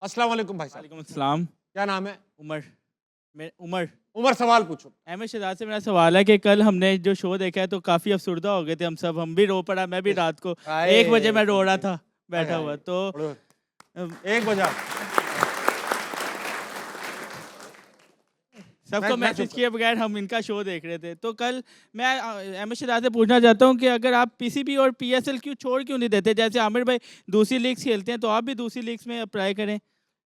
अस्सलाम वालेकुम भाई साहब। वालेकुम अस्सलाम। क्या नाम है? उमर मैं उमर उमर, सवाल पूछो। अहमद शहजाद से मेरा सवाल है कि कल हमने जो शो देखा है तो काफ़ी अफसरदा हो गए थे हम सब। हम भी रो पड़ा, मैं भी रात को हाय 1 बजे मैं रो रहा था हाय बैठा हाय हुआ। तो बड़ो- अम, एक बजा। सबको मैं चुप मैसेज कर। किए बगैर हम इनका शो देख रहे थे। तो कल मैं अहमद शहजाद से पूछना चाहता हूँ कि अगर आप पीसीबी और पीएसएल क्यों छोड़ क्यों नहीं देते? जैसे आमिर भाई दूसरी लीग्स खेलते हैं तो आप भी दूसरी लीग्स में अप्लाई करें।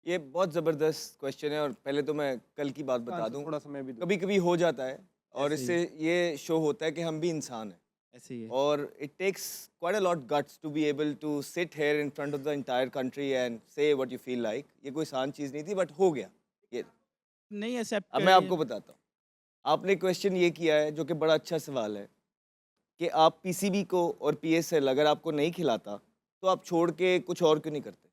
ये बहुत ज़बरदस्त क्वेश्चन है और पहले तो मैं कल की बात बता दूं। थोड़ा सा मैं भी दूं। कभी कभी हो जाता है और ऐसे ही इससे ये शो होता है कि हम भी इंसान हैं ऐसे ही है। और it takes quite a lot guts to be able to sit here in front of the entire country and say what you feel like. ये कोई आसान चीज़ नहीं थी बट हो गया ये। नहीं एक्सेप्ट अब मैं करें। आपको बताता हूँ। आपने क्वेश्चन ये किया है जो कि बड़ा अच्छा सवाल है कि आप पीसीबी को और पीएसएल अगर आपको नहीं खिलाता तो आप छोड़ के कुछ और क्यों नहीं करते।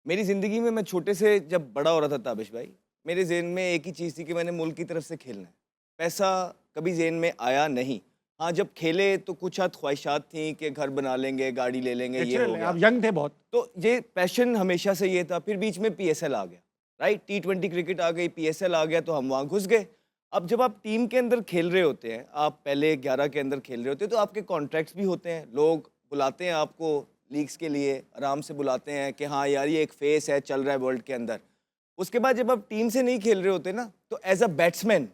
मेरी ज़िंदगी में मैं छोटे से जब बड़ा हो रहा था ताबिश भाई, मेरे ज़हन में एक ही चीज़ थी कि मैंने मुल्क की तरफ से खेलना है। पैसा कभी ज़हन में आया नहीं। हाँ, जब खेले तो कुछ हद ख्वाहिशात थी कि घर बना लेंगे, गाड़ी ले लेंगे, ये हो नेचुरल है, गया। आप यंग थे बहुत। तो ये पैशन हमेशा से ये था। फिर बीच में पीएसएल आ गया, राइट? टी20 क्रिकेट आ गई, पीएसएल आ गया तो हम वहाँ घुस गए। अब जब आप टीम के अंदर खेल रहे होते हैं, आप पहले 11 के अंदर खेल रहे होते हैं तो आपके कॉन्ट्रैक्ट्स भी होते हैं। लोग बुलाते हैं आपको लीग्स के लिए, आराम से बुलाते हैं कि हाँ यार ये एक फेस है, चल रहा है वर्ल्ड के अंदर। उसके बाद जब आप टीम से नहीं खेल रहे होते ना, तो as a batsman,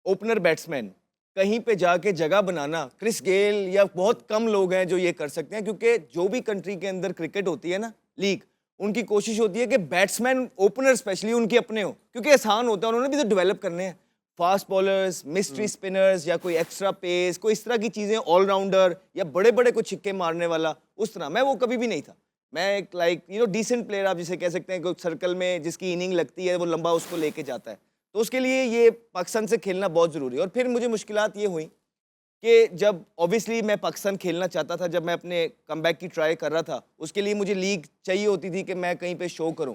opener batsman, कहीं पे जाके जगह बनाना, क्रिस गेल या बहुत कम लोग हैं जो ये कर सकते हैं, क्योंकि जो भी कंट्री के अंदर क्रिकेट होती है ना, लीग, उनकी कोशिश होती है कि बैट्समैन, ओपनर स्पेशली उनके अपने हो, क्योंकि आसान होता है, उन्होंने भी तो डेवलप करने हैं। फास्ट बॉलर्स, मिस्ट्री स्पिनर्स या कोई एक्स्ट्रा पेस, कोई इस तरह की चीज़ें, ऑलराउंडर या बड़े बड़े को छिक्के मारने वाला, उस तरह मैं वो कभी भी नहीं था। मैं एक डिसेंट प्लेयर आप जिसे कह सकते हैं, सर्कल में जिसकी इनिंग लगती है वो लंबा उसको लेके जाता है। तो उसके लिए ये पाकिस्तान से खेलना बहुत ज़रूरी है। और फिर मुझे मुश्किलात ये हुई कि जब ऑब्वियसली मैं पाकिस्तान खेलना चाहता था, जब मैं अपने कमबैक की ट्राई कर रहा था, उसके लिए मुझे लीग चाहिए होती थी कि मैं कहीं पे शो करूं।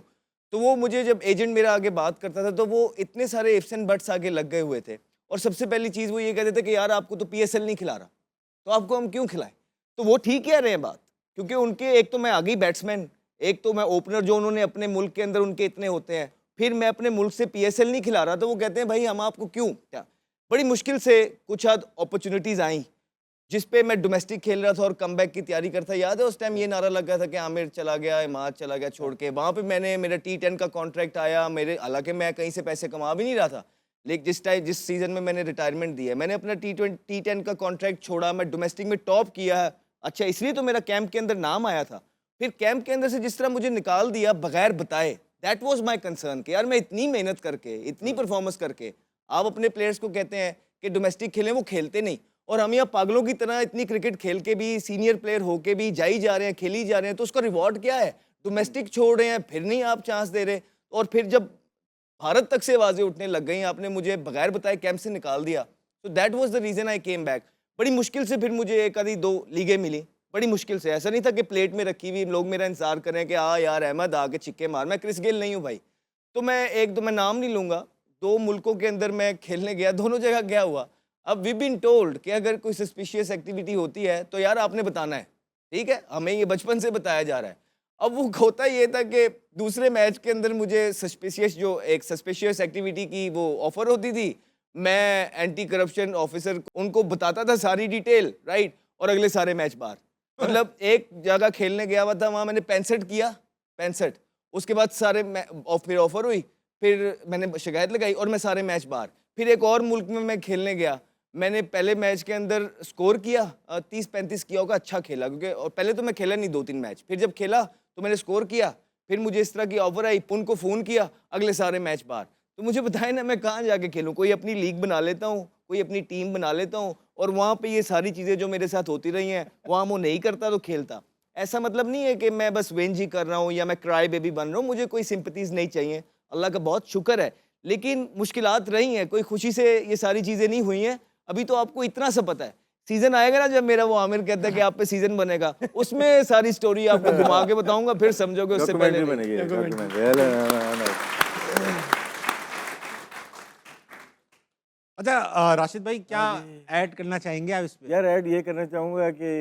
तो वो मुझे जब एजेंट मेरा आगे बात करता था तो वो इतने सारे इफ्स एंड बट्स आगे लग गए हुए थे। और सबसे पहली चीज़ वो ये कहते थे कि यार आपको तो पीएसएल नहीं खिला रहा, तो आपको हम क्यों खिलाएं। तो वो ठीक कह रहे हैं बात, क्योंकि उनके एक तो मैं आगे बैट्समैन, एक तो मैं ओपनर जो उन्होंने अपने मुल्क के अंदर उनके इतने होते हैं, फिर मैं अपने मुल्क से पीएसएल नहीं खिला रहा, तो वो कहते हैं भाई हम आपको क्यों क्या। बड़ी मुश्किल से कुछ हद अपॉर्चुनिटीज़ आई जिस पे मैं डोमेस्टिक खेल रहा था और कमबैक की तैयारी करता। याद है उस टाइम ये नारा लगा था कि आमिर चला गया, इमाद चला गया छोड़ के। वहाँ पे मैंने मेरा टी10 का कॉन्ट्रैक्ट आया मेरे, हालांकि मैं कहीं से पैसे कमा भी नहीं रहा था, लेकिन जिस सीज़न में मैंने रिटायरमेंट दिया, मैंने अपना टी10 का कॉन्ट्रैक्ट छोड़ा, मैं डोमेस्टिक में टॉप किया है। अच्छा, इसलिए तो मेरा कैंप के अंदर नाम आया था। फिर कैंप के अंदर से जिस तरह मुझे निकाल दिया बगैर बताए, दैट वॉज माई कंसर्न कि यार मैं इतनी मेहनत करके, इतनी परफॉर्मेंस करके, आप अपने प्लेयर्स को कहते हैं कि डोमेस्टिक खेलें, वो खेलते नहीं। और हम यहाँ पागलों की तरह इतनी क्रिकेट खेल के भी, सीनियर प्लेयर होके भी जाई जा रहे हैं, खेली जा रहे हैं, तो उसका रिवॉर्ड क्या है। डोमेस्टिक छोड़ रहे हैं, फिर नहीं आप चांस दे रहे। और फिर जब भारत तक से आवाज़ें उठने लग गई, आपने मुझे बगैर बताए कैंप से निकाल दिया, तो that was the reason I came back. बड़ी मुश्किल से फिर मुझे एक आधी 2 लीगें मिली, बड़ी मुश्किल से। ऐसा नहीं था कि प्लेट में रखी हुई लोग मेरा इंतजार कर रहे हैं कि यार अहमद आके छिक्के मार। मैं क्रिस गेल नहीं हूँ भाई। तो मैं नाम नहीं लूँगा, 2 मुल्कों के अंदर मैं खेलने गया, दोनों जगह गया हुआ। अब वी बीन टोल्ड कि अगर कोई सस्पिशियस एक्टिविटी होती है तो यार आपने बताना है, ठीक है? हमें ये बचपन से बताया जा रहा है। अब वो होता ये था कि दूसरे मैच के अंदर मुझे सस्पिशियस एक्टिविटी की वो ऑफर होती थी। मैं एंटी करप्शन ऑफिसर उनको बताता था सारी डिटेल, राइट? और अगले सारे मैच बाहर। मतलब एक जगह खेलने गया हुआ था, वहाँ मैंने 65 किया, 65। उसके बाद फिर ऑफर हुई, फिर मैंने शिकायत लगाई और मैं सारे मैच बाहर। फिर एक और मुल्क में मैं खेलने गया, मैंने पहले मैच के अंदर स्कोर किया, 30-35 किया होगा, अच्छा खेला, क्योंकि और पहले तो मैं खेला नहीं 2-3 मैच। फिर जब खेला तो मैंने स्कोर किया, फिर मुझे इस तरह की ऑफर आई, उनको फ़ोन किया, अगले सारे मैच बाहर। तो मुझे बताएं ना मैं कहाँ जाके खेलूँ। कोई अपनी लीग बना लेता हूँ, कोई अपनी टीम बना लेता हूँ, और वहाँ पे ये सारी चीज़ें जो मेरे साथ होती रही हैं, वहाँ वो नहीं करता तो खेलता। ऐसा मतलब नहीं है कि मैं बस वेंज ही कर रहा हूँ या मैं क्राई बेबी बन रहा हूँ, मुझे कोई सिंपैथीज़ नहीं चाहिए, अल्लाह का बहुत शुक्र है। लेकिन मुश्किलात रही हैं, कोई खुशी से ये सारी चीज़ें नहीं हुई हैं। अभी तो आपको इतना सा पता है, सीज़न आएगा ना जब मेरा, वो आमिर कहता है कि आप पे सीज़न बनेगा, उसमें सारी स्टोरी आपको घुमा के बताऊंगा, फिर समझोगे उससे पहले डॉक्यूमेंट्री नहीं। बनेगी, डॉक्यूमेंट्री। अच्छा, राशिद भाई क्या ऐड करना चाहेंगे आप इस पे? यार ऐड ये करना चाहूँगा कि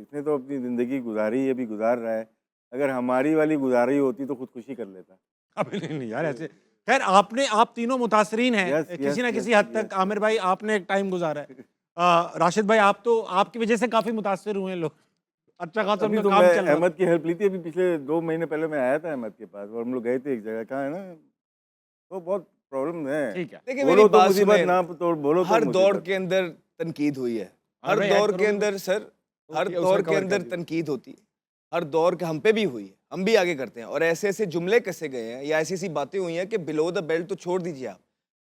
इसने तो अपनी ज़िंदगी गुजारी है, अभी गुजार रहा है, अगर हमारी वाली गुजारी होती तो खुदकुशी कर लेता। अभी नहीं यार ऐसे। खैर आप तीनों मुतासरीन हैं Yes, किसी ना yes, किसी yes, हद तक। yes. आमिर भाई आपने एक टाइम गुजारा है, राशिद भाई आप तो आपकी वजह से काफी मुतासर हुए हैं लोग, अच्छा खासा अभी उनका तो काम मैं चल रहा अहमद की हेल्प ली थी, अभी पिछले 2 महीने पहले मैं आया था अहमद के पास और हम लोग गए थे एक जगह, कहाँ है ना, तो बहुत प्रॉब्लम है। ठीक है। देखिए बोलो मेरी तो बात मुसीबत, सुने, ना तो बोलो तो हर दौर मुसीबत। के अंदर तनकीद हुई है, हाँ हर भाई, ऐड दौर के करोगे अंदर सर, हर उसमें दौर cover के कर अंदर दियो। तनकीद होती है, हर दौर के हम पे भी हुई है, हम भी आगे करते हैं और ऐसे ऐसे जुमले कसे गए हैं या ऐसी ऐसी बातें हुई हैं कि बिलो द बेल्ट तो छोड़ दीजिए आप,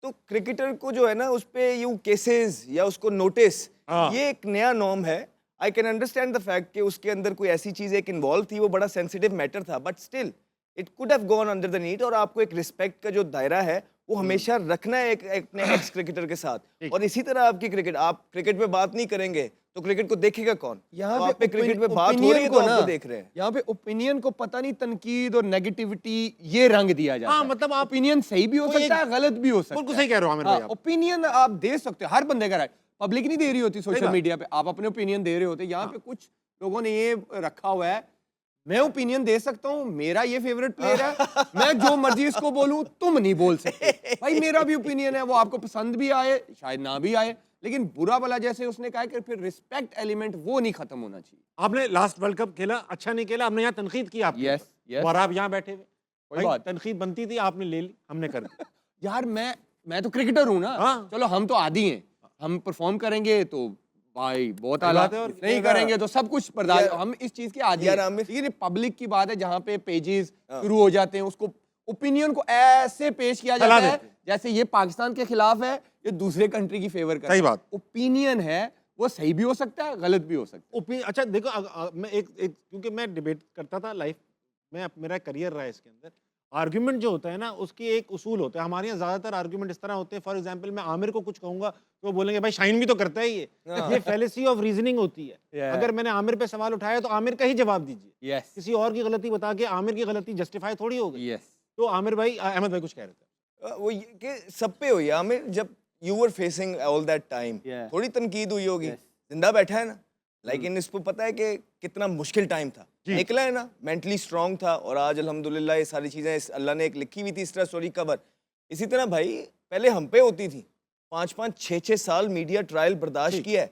तो क्रिकेटर को जो है ना उस पे यूं केसेस या उसको नोटिस, हाँ। ये एक नया नॉर्म है। I can understand the fact कि उसके अंदर कोई ऐसी चीज एक इन्वॉल्व थी, वो बड़ा सेंसिटिव मैटर था, but still it could have gone under the need. और आपको एक रिस्पेक्ट का जो दायरा है वो हमेशा रखना है एक अपने एक्स क्रिकेटर के साथ। और इसी तरह आपकी क्रिकेट, आप क्रिकेट पे बात नहीं करेंगे तो क्रिकेट को देखेगा कौन? यहाँ तो आप पे पे क्रिकेट पे बात हो रही है तो आपको देख रहे हैं। यहाँ पे ओपिनियन को पता नहीं तनकीद और नेगेटिविटी ये रंग दिया जाता हाँ, है। मतलब आप ओपिनियन सही भी हो कोई सकता एक- है, गलत भी हो सकता है। बिल्कुल सही कह रहे हो आमिर भाई आप। ओपिनियन आप दे सकते हो, हर बंदे का राइट। पब्लिक नहीं दे रही होती सोशल बात। मीडिया पे, आप अपने ओपिनियन दे रहे होते। यहाँ पे कुछ लोगों ने ये रखा हुआ है, मैं ओपिनियन दे सकता हूँ, मेरा ये फेवरेट प्लेयर है, मैं जो मर्जी इसको बोलूं, तुम नहीं बोल सकते। भाई मेरा भी ओपिनियन है, वो आपको पसंद भी आए शायद ना भी आए, लेकिन बुरा भला जैसे उसने कहा कि फिर रिस्पेक्ट एलिमेंट वो नहीं खत्म होना चाहिए। आपने लास्ट वर्ल्ड कप खेला, अच्छा नहीं खेला, हमने यहाँ तनकीद की आपकी Yes, ऊपर। yes. और आप यहाँ बैठे हुए, कोई भाई बात। तनकीद बनती थी, आपने ले ली, हमने कर दी। यार मैं तो क्रिकेटर हूँ ना। हाँ। चलो हम तो आदी हैं, हम परफॉर्म करेंगे तो भाई बहुत सही आला, बात है। और नहीं करेंगे तो सब कुछ बर्दाश्त। यार- हम इस चीज के आदी यार हैं। आमिर- लेकिन पब्लिक की बात है जहाँ पे पेजेस शुरू हो जाते हैं, उसको ओपिनियन को ऐसे पेश किया चला जाता है देते हैं। जैसे ये पाकिस्तान के खिलाफ है, ये दूसरे कंट्री की फेवर करता है। सही बात। ओपिनियन है वो सही भी हो सकता है, गलत भी हो सकता है। अच्छा देखो, मैं एक क्योंकि मैं डिबेट करता था लाइफ में, मेरा करियर रहा है इसके अंदर। आर्ग्यूमेंट जो होता है ना, उसकी एक उसूल होता है। हमारे यहाँ ज्यादातर आर्ग्यूमेंट इस तरह होते हैं, फॉर एग्जांपल मैं आमिर को कुछ कहूंगा तो वो बोलेंगे भाई शाहीन भी तो करता है ये फैलेसी ऑफ रीजनिंग होती है। Yeah. अगर मैंने आमिर पे सवाल उठाया तो आमिर का ही जवाब दीजिए, यस किसी और की गलती बता के आमिर की गलती जस्टिफाई थोड़ी होगी। यस तो आमिर भाई, अहमद भाई कुछ कह रहे थे। वो ये कि सब पे हुई है आमिर, जब you were facing all that time Yeah. थोड़ी तनकीद हुई होगी। Yes. जिंदा बैठा है ना, लेकिन इसको पता है कि कितना मुश्किल टाइम था, निकला है ना, मेंटली स्ट्रांग था और आज अल्हम्दुलिल्लाह ये सारी चीजें अल्लाह ने एक लिखी हुई थी इस तरह स्टोरी कवर। इसी तरह भाई पहले हम पे होती थी, 5-5 6-6 साल मीडिया ट्रायल बर्दाश्त किया है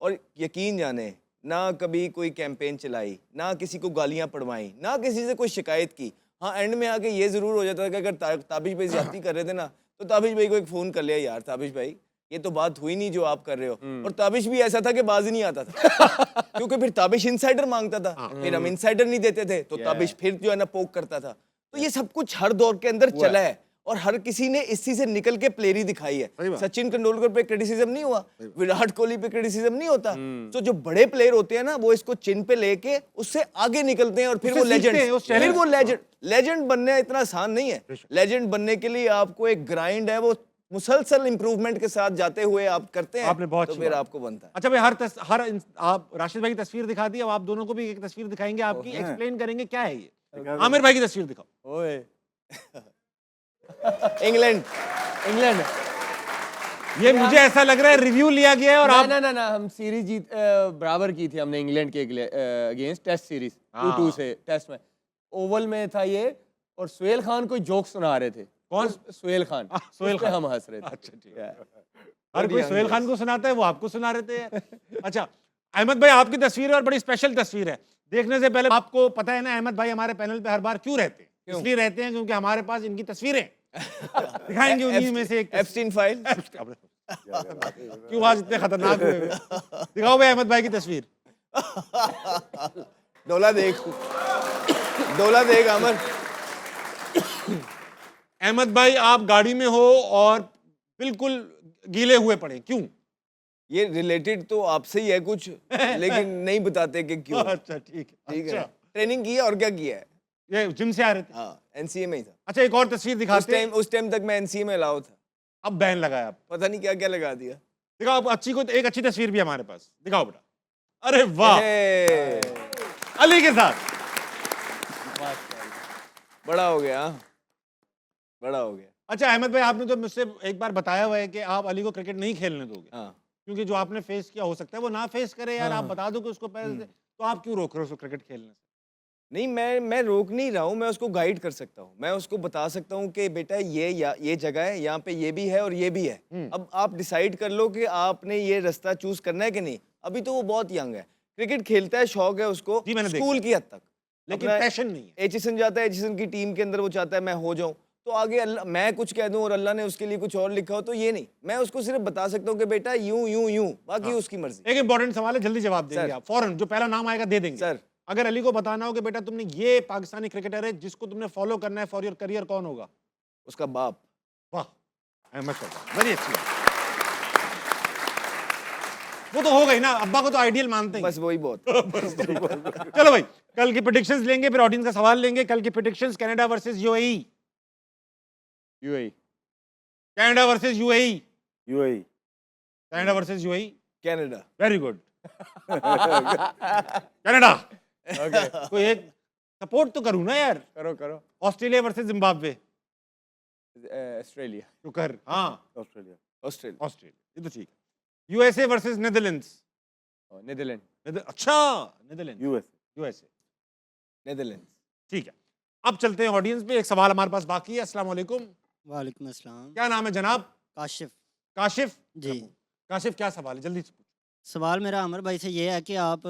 और यकीन जाने ना कभी कोई कैंपेन चलाई, ना किसी को गालियां पड़वाई, ना किसी से कोई शिकायत की। हाँ एंड में आके ये जरूर हो जाता था कि अगर ताबिश भाई ज्यादती कर रहे थे ना, तो ताबिश भाई को एक फोन कर लिया, यार ताबिश भाई ये तो बात हुई नहीं जो आप कर रहे हो। और ताबिश भी ऐसा था कि बाज ही नहीं आता था क्योंकि फिर ताबिश इनसाइडर मांगता था, फिर हम इनसाइडर नहीं देते थे तो ताबिश फिर जो है ना पोक करता था। तो ये सब कुछ हर दौर के अंदर चला है और हर किसी ने इसी से निकल के प्लेयरी दिखाई है। सचिन तेंदुलकर पे क्रिटिसिज्म नहीं हुआ, विराट कोहली पे क्रिटिसिज्म नहीं होता। तो जो बड़े प्लेयर होते हैं ना, वो इसको चिन पे लेके उससे आगे निकलते हैं और फिर उससे वो सीखते हैं, उस लेजेंड, challenge फिर वो लेजेंड बनना इतना आसान नहीं है। लेजेंड बनने के लिए आपको एक ग्राइंड है, वो मुसलसल इंप्रूवमेंट के साथ जाते हुए आप करते हैं, आपने बहुत तो अच्छी फिर बात। आपको बनता है। अच्छा भाई, आप राशिद भाई की तस्वीर दिखा दी, अब आप दोनों को भी एक तस्वीर दिखाएंगे आपकी, एक्सप्लेन करेंगे क्या है ये। आमिर भाई की तस्वीर दिखाओ। ओए इंग्लैंड इंग्लैंड ये मुझे ऐसा लग रहा है रिव्यू लिया गया है और आप ना ना ना हम सीरीज जीत बराबर की थी हमने इंग्लैंड के अगेंस्ट, टेस्ट सीरीज 2-2 से टेस्ट में। ओवल में था ये और सुहेल खान कोई जोक सुना रहे थे। कौन? सुहेल खान। सुहेल उस पे खान। हम हंस रहे थे। अच्छा ठीक है। हर कोई सुहेल खान को सुनाता है, वो आपको सुना रहे थे। अच्छा अहमद भाई, आपकी तस्वीर है और बड़ी स्पेशल तस्वीर है। देखने से पहले आपको पता है ना अहमद भाई हमारे पैनल पे हर बार क्यों रहते हैं? इसलिए रहते हैं क्योंकि हमारे पास इनकी तस्वीरें दिखाएंगे, उन्हीं में से एक तस्वीर। Epstein file. क्यों आज इतने खतरनाक हुए हुए? दिखाओ भाई अहमद भाई की तस्वीर। डोला देख, डोला देख अमर। अहमद भाई आप गाड़ी में हो और बिल्कुल गीले हुए पड़े, क्यों? ये रिलेटेड तो आपसे ही है कुछ, लेकिन नहीं बताते कि क्यों। अच्छा ठीक है। ठीक है, अच्छा, ट्रेनिंग की है और क्या किया है। ये जिम से आ रहे थे? हाँ एनसीए में ही था अच्छा एक और तस्वीर दिखाते हैं। उस टाइम तक मैं एनसीए में अलाउ था, अब बैन लगाया आप। पता नहीं क्या क्या लगा दिया। दिखाओ, अब एक अच्छी तस्वीर भी है हमारे पास, दिखाओ बेटा। अरे वाह, हे, अली के साथ। बड़ा हो गया, हाँ, बड़ा हो गया। अच्छा अहमद भाई, आपने तो मुझसे एक बार बताया हुआ है कि आप अली को क्रिकेट नहीं खेलने दोगे, हाँ क्योंकि जो आपने फेस किया हो सकता है वो ना फेस करे यार। आप बता दो कि उसको पहले से, तो आप क्यों रोक रहे हो उसको क्रिकेट खेलने से? नहीं, मैं रोक नहीं रहा हूँ, मैं उसको गाइड कर सकता हूँ, मैं उसको बता सकता हूँ कि बेटा ये जगह है, यहाँ पे ये भी है और ये भी है। अब आप डिसाइड कर लो कि आपने ये रास्ता चूज करना है कि नहीं। अभी तो वो बहुत यंग है, क्रिकेट खेलता है, शौक है उसको, जी, मैंने देखा। स्कूल की हद तक। लेकिन अपना पैशन नहीं है। एचिसन जाता है, एचिसन की टीम के अंदर वो चाहता है मैं हो जाऊं, तो आगे अल्लाह मैं कुछ कह दूं और अल्लाह ने उसके लिए कुछ और लिखा हो तो ये नहीं। मैं उसको सिर्फ बता सकता हूँ कि बेटा यूं यूं यूं, बाकी उसकी मर्जी। एक इंपॉर्टेंट सवाल है, जल्दी जवाब देंगे सर। आप फौरन, जो पहला नाम आएगा दे देंगे सर। अगर अली को बताना हो कि बेटा तुमने ये पाकिस्तानी क्रिकेटर है जिसको तुमने फॉलो करना है फॉर योर करियर, कौन होगा? उसका बाप। वाह, अहमद शहजाद, बड़ी अच्छी बात। वो तो हो गई ना, अब्बा को तो आइडियल मानते हैं। बस वही बहुत। चलो भाई, कल की प्रेडिक्शंस लेंगे, फिर ऑडियंस का सवाल लेंगे। कल की predictions, Canada versus UAE. UAE. Canada versus UAE. UAE. Canada versus UAE. Canada. Very good. Canada. Okay, कोई एक सपोर्ट तो करूं ना यार। करो करो। Australia versus Zimbabwe. ऑस्ट्रेलिया। तो कर, हाँ ऑस्ट्रेलिया। ऑस्ट्रेलिया। ऑस्ट्रेलिया, ये तो ठीक है। USA versus Netherlands. नीदरलैंड। अच्छा, नेदरलैंड। यूएसए। USA, Netherlands. ठीक है। अब चलते हैं ऑडियंस पे, एक सवाल हमारे पास बाकी है। अस्सलाम वालेकुम, वालेकुम अस्सलाम। क्या नाम है जनाब? काशिफ काशिफ जी। काशिफ, क्या सवाल है, जल्दी से पूछो। सवाल मेरा अमर भाई से ये है कि आप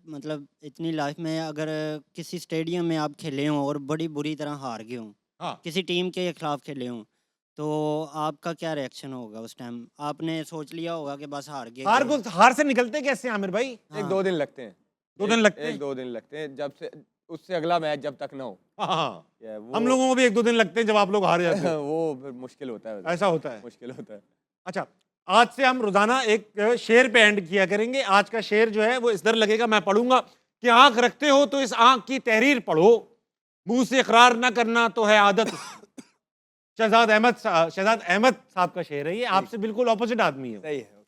मतलब इतनी लाइफ में अगर किसी स्टेडियम में आप खेले हों और बड़ी बुरी तरह हार गए हों, हाँ, किसी टीम के खिलाफ खेले हों, तो आपका क्या रिएक्शन होगा उस टाइम? आपने सोच लिया होगा कि बस हार गए। हार से निकलते कैसे हैं आमिर भाई? एक दो दिन लगते हैं। 2 दिन लगते हैं? एक दो दिन लगते हैं, जब से उससे अगला मैच जब तक ना हो। हाँ, या वो हम लोगों को भी 1-2 दिन लगते हैं जब आप लोग हार जाते हैं। वो फिर मुश्किल होता है। ऐसा होता है। मुश्किल होता है। अच्छा, आज से हम रोजाना एक शेर पे एंड किया करेंगे। आज का शेर जो है वो इस तरह लगेगा, मैं पढ़ूंगा कि आंख रखते हो तो इस आंख की तहरीर पढ़ो, मुंह से इकरार ना करना तो है आदत। शहजाद अहमद साहब का शेर है ये, आपसे बिल्कुल ऑपोजिट आदमी है। सही है।